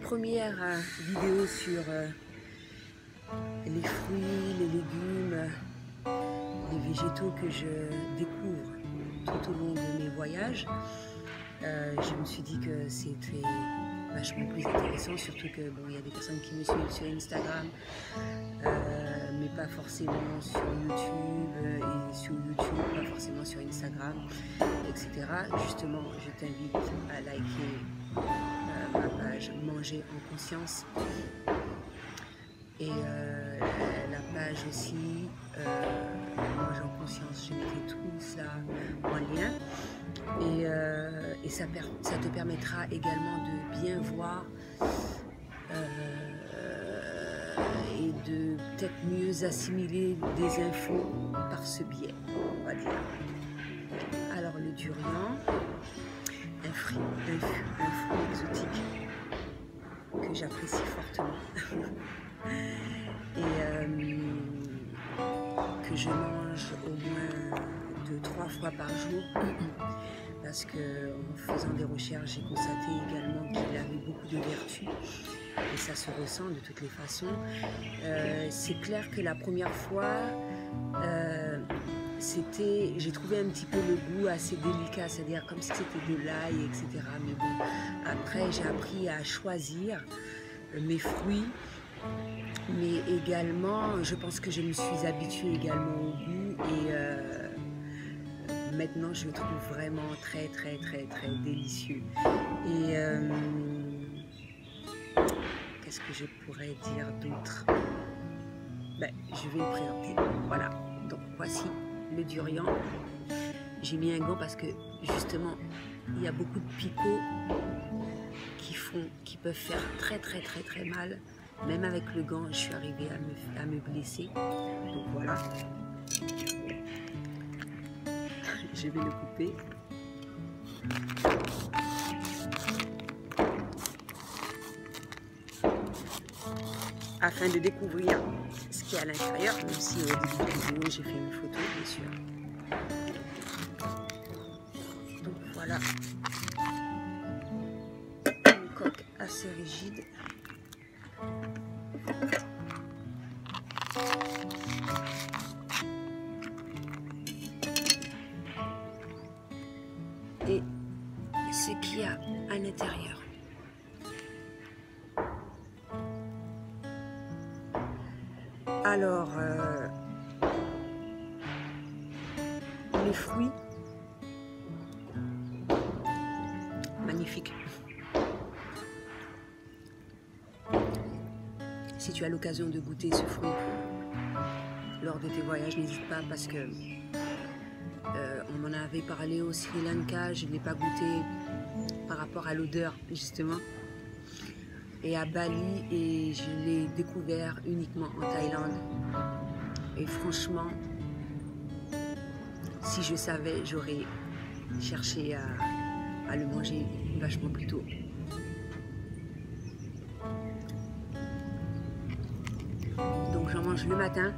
Première vidéo sur les fruits, les légumes, les végétaux que je découvre tout au long de mes voyages. Je me suis dit que c'était vachement plus intéressant, surtout que bon, il y a des personnes qui me suivent sur Instagram, mais pas forcément sur YouTube, et sur YouTube, pas forcément sur Instagram, etc. Justement, je t'invite à liker ma page Manger en conscience et la page aussi Manger en conscience. Je mettrai tout ça en lien et ça te permettra également de bien voir et de peut-être mieux assimiler des infos par ce biais, on va dire. Alors le durian, un fruit exotique que j'apprécie fortement et que je mange au moins 2-3 fois par jour parce que en faisant des recherches j'ai constaté également qu'il avait beaucoup de vertus et ça se ressent de toutes les façons. C'est clair que la première fois j'ai trouvé un petit peu le goût assez délicat, c'est-à-dire comme si c'était de l'ail, etc. Mais bon, après j'ai appris à choisir mes fruits, mais également je pense que je me suis habituée également au goût et maintenant je le trouve vraiment très délicieux. Et qu'est-ce que je pourrais dire d'autre? Ben, je vais le présenter, voilà. Donc voici le durian. J'ai mis un gant parce que justement il y a beaucoup de picots qui peuvent faire très mal. Même avec le gant je suis arrivée à me blesser. Donc voilà, je vais le couper. Afin de découvrir ce qu'il y a à l'intérieur, même si au début de la vidéo j'ai fait une photo bien sûr. Donc voilà, une coque assez rigide. Et ce qu'il y a à l'intérieur. Alors, les fruits, magnifiques. Si tu as l'occasion de goûter ce fruit lors de tes voyages, n'hésite pas parce que on m'en avait parlé au Sri Lanka, je ne l'ai pas goûté par rapport à l'odeur justement. Et à Bali, et je l'ai découvert uniquement en Thaïlande. Et franchement, si je savais, j'aurais cherché à le manger vachement plus tôt. Donc j'en mange le matin,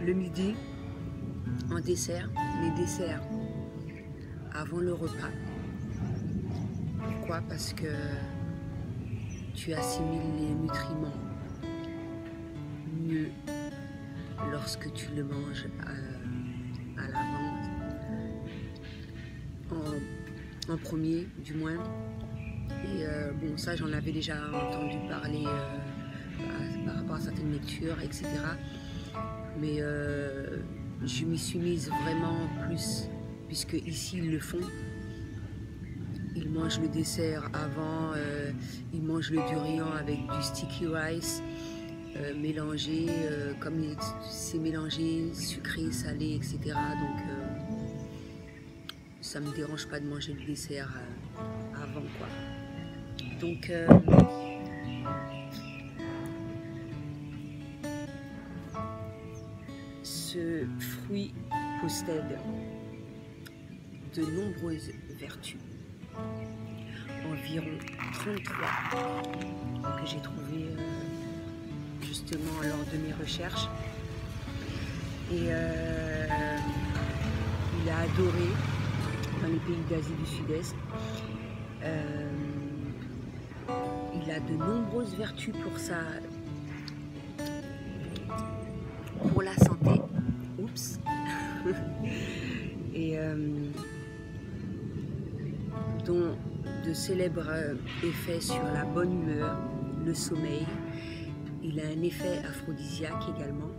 le midi, en dessert, mes desserts avant le repas. Pourquoi? Parce que tu assimiles les nutriments mieux lorsque tu le manges à l'avance, en premier du moins. Et bon, ça j'en avais déjà entendu parler par rapport à certaines lectures, etc. Mais je m'y suis mise vraiment plus, puisque ici ils le font. Ils mangent le dessert avant, ils mangent le durian avec du sticky rice mélangé, comme c'est mélangé, sucré, salé, etc. Donc ça me dérange pas de manger le dessert avant quoi. Donc ce fruit possède de nombreuses vertus. Environ 33 que j'ai trouvé justement lors de mes recherches. Et il a adoré dans les pays d'Asie du Sud-Est. Il a de nombreuses vertus pour la santé. Oups. Et dont de célèbres effets sur la bonne humeur, le sommeil. Il a un effet aphrodisiaque également.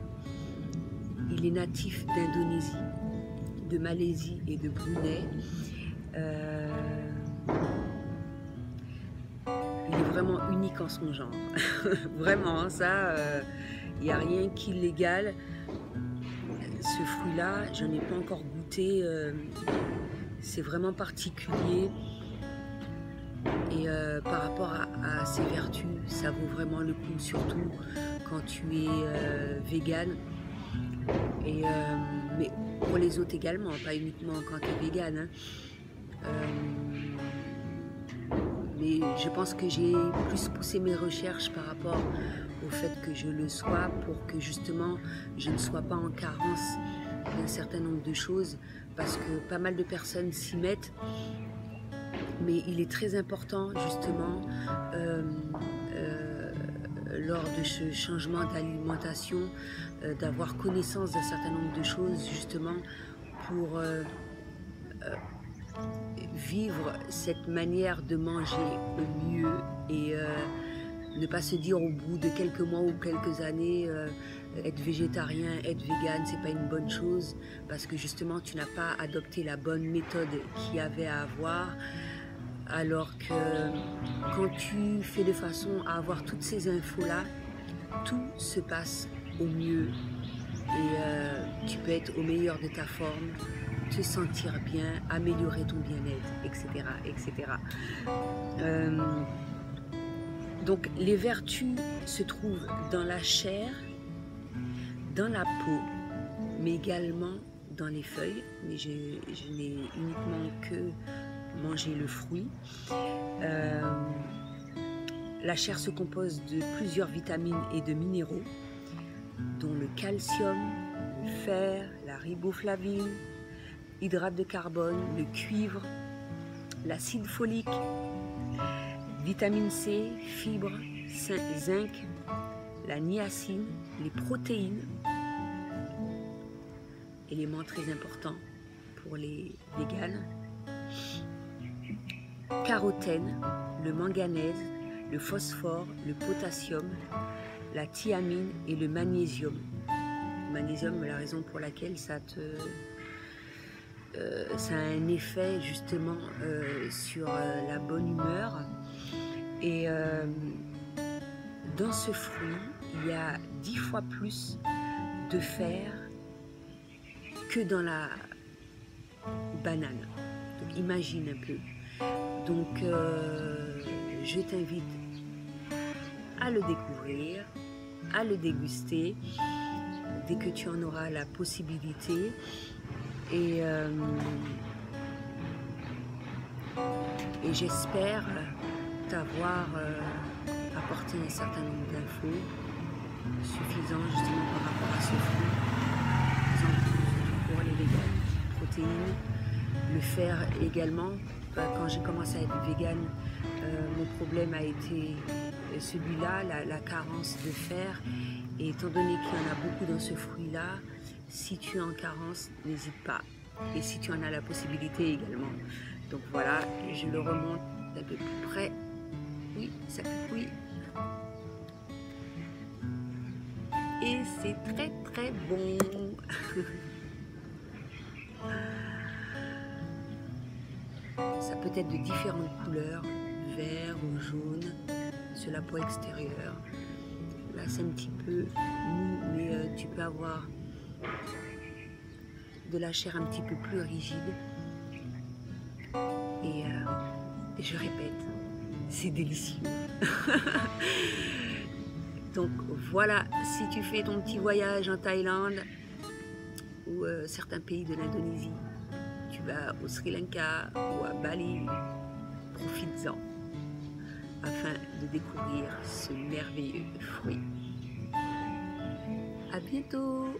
Il est natif d'Indonésie, de Malaisie et de Brunei. Il est vraiment unique en son genre. Vraiment, ça, il n'y a rien qui l'égale. Ce fruit-là, je n'ai pas encore goûté. C'est vraiment particulier. Et par rapport à ses vertus, ça vaut vraiment le coup, surtout quand tu es végane. Et mais pour les autres également, pas uniquement quand tu es végane. Mais je pense que j'ai plus poussé mes recherches par rapport au fait que je le sois pour que justement je ne sois pas en carence d'un certain nombre de choses, parce que pas mal de personnes s'y mettent. Mais il est très important justement lors de ce changement d'alimentation d'avoir connaissance d'un certain nombre de choses justement pour vivre cette manière de manger au mieux et ne pas se dire au bout de quelques mois ou quelques années être végétarien, être végane, c'est pas une bonne chose parce que justement tu n'as pas adopté la bonne méthode qu'il y avait à avoir. Alors que quand tu fais de façon à avoir toutes ces infos-là, tout se passe au mieux et tu peux être au meilleur de ta forme, te sentir bien, améliorer ton bien-être, etc. etc. Donc les vertus se trouvent dans la chair, dans la peau, mais également dans les feuilles. Mais je n'ai uniquement que manger le fruit. La chair se compose de plusieurs vitamines et de minéraux, dont le calcium, le fer, la riboflavine, hydrate de carbone, le cuivre, l'acide folique, vitamine C, fibres, zinc, la niacine, les protéines, élément très important pour les véganes, carotène, le manganèse, le phosphore, le potassium, la thiamine et le magnésium. Le magnésium, la raison pour laquelle ça a un effet justement sur la bonne humeur. Et dans ce fruit, il y a 10 fois plus de fer que dans la banane. Donc imagine un peu. Donc je t'invite à le découvrir, à le déguster dès que tu en auras la possibilité. Et j'espère t'avoir apporté un certain nombre d'infos suffisants justement par rapport à ce fruit, pour les véganes, protéines, le fer également. Quand j'ai commencé à être végane, mon problème a été celui-là, la carence de fer. Et étant donné qu'il y en a beaucoup dans ce fruit-là, si tu es en carence, n'hésite pas. Et si tu en as la possibilité également. Donc voilà, je le remonte d'un peu plus près. Oui, ça pique, oui. Et c'est très très bon. Ça peut être de différentes couleurs, vert ou jaune, sur la peau extérieure. Là c'est un petit peu mou, mais tu peux avoir de la chair un petit peu plus rigide. Et je répète, c'est délicieux. Donc voilà, si tu fais ton petit voyage en Thaïlande ou certains pays de l'Indonésie, tu vas au Sri Lanka ou à Bali, profites-en afin de découvrir ce merveilleux fruit. À bientôt!